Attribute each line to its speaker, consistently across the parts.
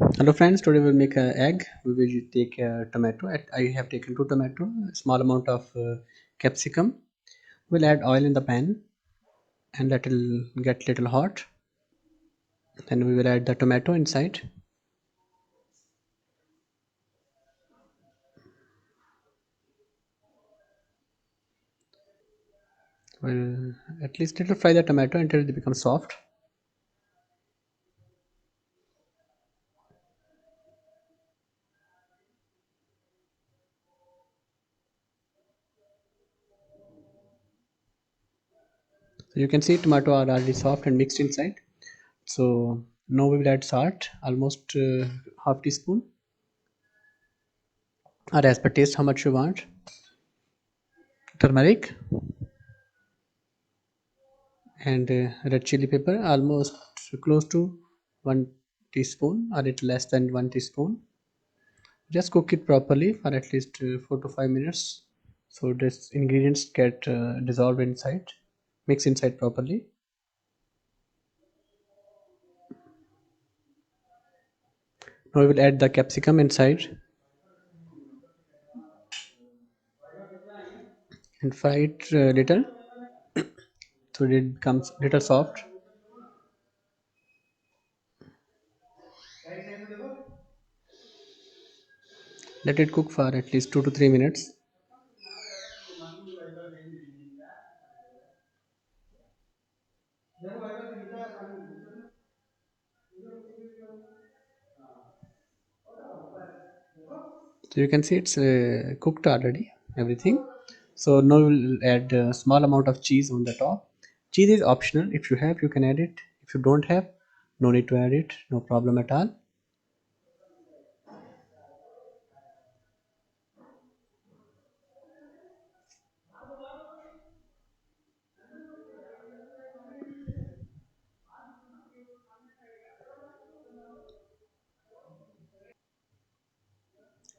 Speaker 1: Hello friends, today we'll make an egg. We will take a tomato. I have taken two tomato, a small amount of capsicum. We'll add oil in the pan and let it get little hot. Then we will add the tomato inside. We'll at least little fry the tomato until it becomes soft. So you can see tomato are already soft and mixed inside. So now we will add salt, almost half teaspoon, or as per taste how much you want. Turmeric and red chili pepper, almost close to 1 teaspoon or it less than 1 teaspoon. Just cook it properly for at least 4 to 5 minutes so this ingredients get dissolved inside, mix inside properly. Now we will add the capsicum inside and fry it little so it becomes little soft. Let it cook for at least 2 to 3 minutes. So you can see it's cooked already, everything. So now we'll add a small amount of cheese on the top. Cheese is optional. If you have, you can add it. If you don't have, no need to add it, no problem at all.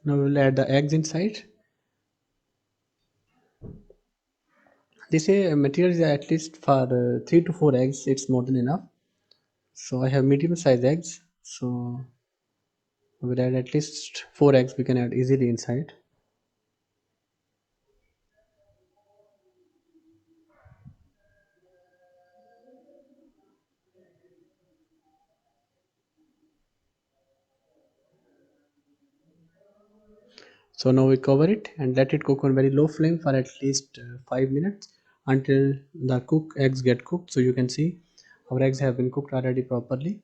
Speaker 1: Now we'll add the eggs inside. They say material is at least for 3 to 4 eggs, it's more than enough. So I have medium size eggs, so we'll add at least 4 eggs we can add easily inside. So now we cover it and let it cook on very low flame for at least 5 minutes until the eggs get cooked. So you can see our eggs have been cooked already properly.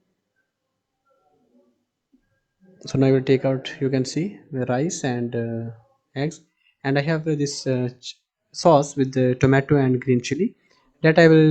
Speaker 1: So now I will take out, you can see the rice and eggs, and I have this sauce with the tomato and green chili that I will